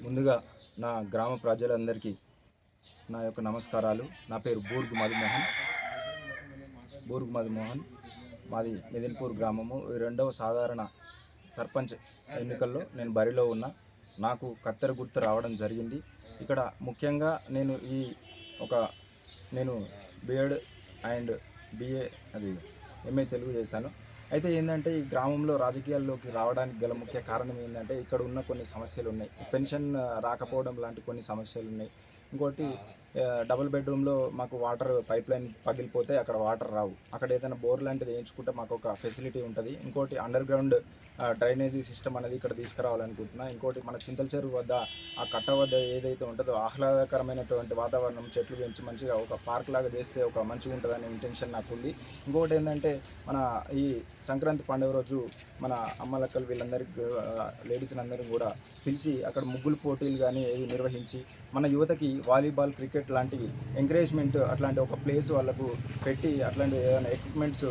ముందుగా నా గ్రామ ప్రజలందరికీ నా యొక్క నమస్కారాలు. నా పేరు బూర్గు మధుమోహన్. మాది మెదిన్పూర్ గ్రామము. రెండవ సాధారణ సర్పంచ్ ఎన్నికల్లో నేను బరిలో ఉన్నా. నాకు కత్తెర గుర్తు రావడం జరిగింది. ఇక్కడ ముఖ్యంగా నేను BEd and BA MA Telugu చేశాను. అయితే ఏంటంటే ఈ గ్రామంలో రాజకీయాల్లోకి రావడానికి గల ముఖ్య కారణం ఏంటంటే ఇక్కడ ఉన్న కొన్ని సమస్యలు ఉన్నాయి. పెన్షన్ రాకపోవడం లాంటి కొన్ని సమస్యలు ఉన్నాయి. ఇంకోటి డబుల్ బెడ్రూమ్లో మాకు వాటర్ పైప్ లైన్ పగిలిపోతే అక్కడ వాటర్ రావు. అక్కడ ఏదైనా బోర్ లాంటిది వేయించుకుంటే మాకు ఒక ఫెసిలిటీ ఉంటుంది. ఇంకోటి అండర్ గ్రౌండ్ డ్రైనేజీ సిస్టమ్ అనేది ఇక్కడ తీసుకురావాలనుకుంటున్నా. ఇంకోటి మన చింతల చెరువు వద్ద ఆ కట్ట వద్ద ఏదైతే ఉంటుందో ఆహ్లాదకరమైనటువంటి వాతావరణం, చెట్లు పెంచి మంచిగా ఒక పార్క్ లాగా చేస్తే ఒక మంచిగా ఉంటుందనే ఇంటెన్షన్ నాకు ఉంది. ఇంకోటి ఏంటంటే మన ఈ సంక్రాంతి పండుగ రోజు మన అమ్మలక్కలు వీళ్ళందరికీ లేడీస్ని అందరినీ కూడా పిలిచి అక్కడ ముగ్గులు పోటీలు కానీ ఏవి నిర్వహించి మన యువతకి వాలీబాల్, క్రికెట్ లాంటివి ఎంకరేజ్మెంట్ అట్లాంటి ఒక ప్లేస్ వాళ్ళకు పెట్టి అట్లాంటి ఏదైనా ఎక్విప్మెంట్స్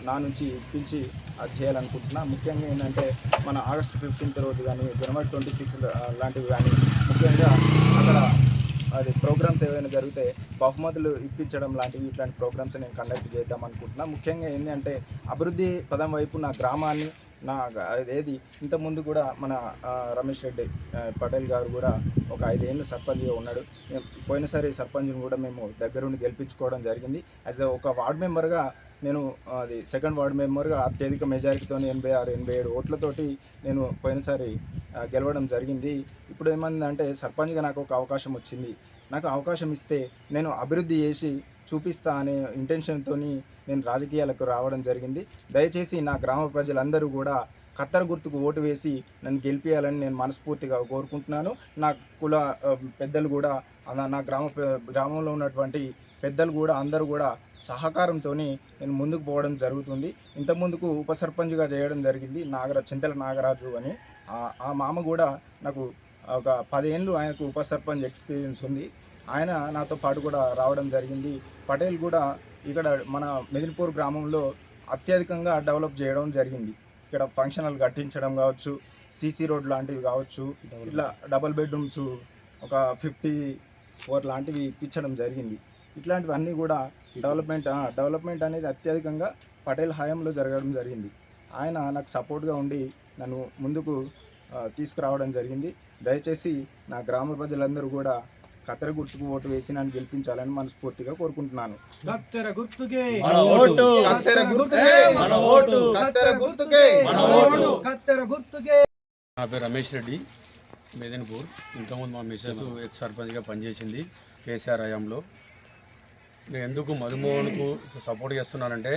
నా నుంచి ఇప్పించి అది చేయాలనుకుంటున్నా. ముఖ్యంగా ఏంటంటే మన ఆగస్టు 15th రోజు కానీ జనవరి 26 లాంటివి కానీ ముఖ్యంగా అక్కడ ప్రోగ్రామ్స్ ఏవైనా జరిగితే బహుమతులు ఇప్పించడం లాంటివి ఇట్లాంటి ప్రోగ్రామ్స్ నేను కండక్ట్ చేద్దాం అనుకుంటున్నా. ముఖ్యంగా ఏంటంటే అభివృద్ధి పదం వైపు నా గ్రామాన్ని ఇంతకుముందు కూడా మన రమేష్ రెడ్డి పటేల్ గారు కూడా ఒక 5 ఏళ్ళు సర్పంచ్గా ఉన్నాడు. పోయినసారి సర్పంచ్ని కూడా మేము దగ్గరుండి గెలిపించుకోవడం జరిగింది. యాజ్ ఒక వార్డ్ మెంబర్గా నేను సెకండ్ వార్డ్ మెంబర్గా అత్యధిక మెజారిటీతో 86-87 ఓట్లతోటి నేను పోయినసారి గెలవడం జరిగింది. ఇప్పుడు ఏమైందంటే సర్పంచ్గా నాకు ఒక అవకాశం వచ్చింది. నాకు అవకాశం ఇస్తే నేను అభివృద్ధి చేసి చూపిస్తా అనే ఇంటెన్షన్తో నేను రాజకీయాలకు రావడం జరిగింది. దయచేసి నా గ్రామ ప్రజలందరూ కూడా కత్తెర గుర్తుకు ఓటు వేసి నన్ను గెలిపించాలని నేను మనస్ఫూర్తిగా కోరుకుంటున్నాను. నా కుల పెద్దలు కూడా నా గ్రామంలో ఉన్నటువంటి పెద్దలు కూడా అందరూ కూడా సహకారంతో నేను ముందుకు పోవడం జరుగుతుంది. ఇంతకుముందుకు ఉప సర్పంచ్గా చేయడం జరిగింది చింతల నాగరాజు అని. ఆ మామ కూడా నాకు ఒక 10 ఏళ్ళు ఆయనకు ఉప సర్పంచ్ ఎక్స్పీరియన్స్ ఉంది. ఆయన నాతో పాటు కూడా రావడం జరిగింది. పటేల్ కూడా ఇక్కడ మన మెదిన్పూర్ గ్రామంలో అత్యధికంగా డెవలప్ చేయడం జరిగింది. ఇక్కడ ఫంక్షన్ హాల్ కట్టించడం కావచ్చు, సీసీ రోడ్ లాంటివి కావచ్చు, ఇట్లా డబుల్ బెడ్రూమ్స్ ఒక 54 లాంటివి ఇప్పించడం జరిగింది. ఇట్లాంటివన్నీ కూడా డెవలప్మెంట్ అనేది అత్యధికంగా పటేల్ హయాంలో జరగడం జరిగింది. ఆయన నాకు సపోర్ట్గా ఉండి నన్ను ముందుకు తీసుకురావడం జరిగింది. దయచేసి నా గ్రామ ప్రజలందరూ కూడా కత్తెర గుర్తుకు ఓటు వేసి నన్ను గెలిపించాలని మనస్ఫూర్తిగా కోరుకుంటున్నాను. నా పేరు రమేష్ రెడ్డి, మెదిన్పూర్. ఇంతకుముందు మా మిస్సెస్ ఎక్స్ సర్పంచ్గా పనిచేసింది కేసీఆర్ హయాంలో. నేను ఎందుకు మధుమోహన్కు సపోర్ట్ చేస్తున్నానంటే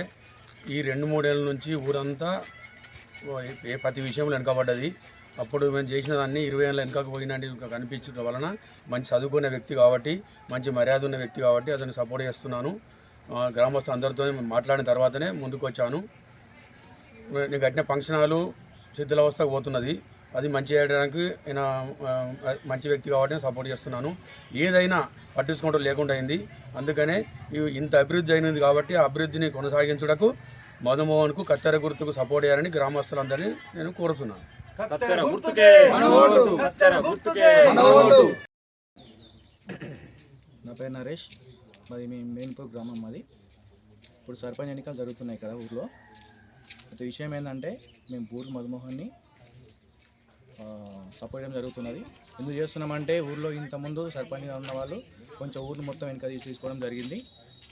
ఈ 2-3 ఏళ్ళ నుంచి ఊరంతా ప్రతి విషయంలో వెనకబడ్డది. అప్పుడు మేము చేసిన దాన్ని 20 ఏళ్ళ వెనకకు పోయినట్టు కనిపించడం వలన మంచి చదువుకునే వ్యక్తి కాబట్టి, మంచి మర్యాద ఉన్న వ్యక్తి కాబట్టి అతన్ని సపోర్ట్ చేస్తున్నాను. గ్రామస్తులు అందరితో మాట్లాడిన తర్వాతనే ముందుకు వచ్చాను. నేను కట్టిన ఫంక్షన్ హాలు శిథిలావస్థకు పోతున్నది. అది మంచి చేయడానికి ఆయన మంచి వ్యక్తి కాబట్టి సపోర్ట్ చేస్తున్నాను. ఏదైనా పట్టించుకోవడం లేకుండా అయింది. అందుకనే ఇంత అభివృద్ధి అయినది కాబట్టి ఆ అభివృద్ధిని కొనసాగించుటకు మధుమోహన్కు కత్తెర గుర్తుకు సపోర్ట్ చేయాలని గ్రామస్తులందరినీ నేను కోరుతున్నాను. నా పేరు నరేష్, మాది మెయిన్పూర్ గ్రామం. మాది ఇప్పుడు సర్పంచ్ ఎన్నికలు జరుగుతున్నాయి కదా ఊర్లో. అయితే విషయం ఏంటంటే మేము బూర్గు మధుమోహన్ని సపోర్ట్ చేయడం జరుగుతున్నది. ఎందుకు చేస్తున్నామంటే ఊర్లో ఇంతకుముందు సర్పంచ్గా ఉన్న వాళ్ళు కొంచెం ఊరిని మొత్తం వెనక తీసుకోవడం జరిగింది.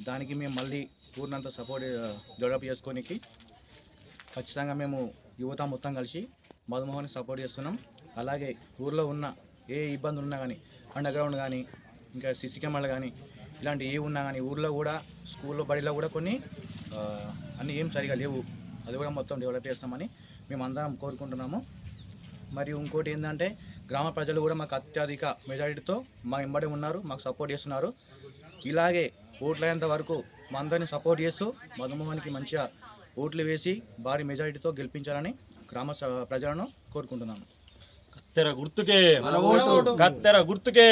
దానికి మేము మళ్ళీ ఊరినంతా సపోర్ట్ డెవలప్ చేసుకోనికి ఖచ్చితంగా మేము యువత మొత్తం కలిసి మధుమోహన్ని సపోర్ట్ చేస్తున్నాం. అలాగే ఊర్లో ఉన్న ఏ ఇబ్బందులు ఉన్నా కానీ, అండర్ గ్రౌండ్ కానీ, ఇంకా సీసీ కెమెరాలు కానీ, ఇలాంటి ఏ ఉన్నా కానీ ఊర్లో కూడా స్కూల్లో బడిలో కూడా కొన్ని అన్నీ ఏం సరిగా లేవు. అది కూడా మొత్తం డెవలప్ చేస్తామని మేము అందరం కోరుకుంటున్నాము. మరియు ఇంకోటి ఏంటంటే గ్రామ ప్రజలు కూడా మాకు అత్యధిక మెజారిటీతో మా వెంబడి ఉన్నారు, మాకు సపోర్ట్ చేస్తున్నారు. ఇలాగే ఓట్లయ్యేంత వరకు మా అందరినీ సపోర్ట్ చేస్తూ మధుమోహన్కి మంచిగా ఓట్లు వేసి భారీ మెజారిటీతో గెలిపించాలని గ్రామ ప్రజలను కోరుకుంటున్నాను. కత్తెర గుర్తుకే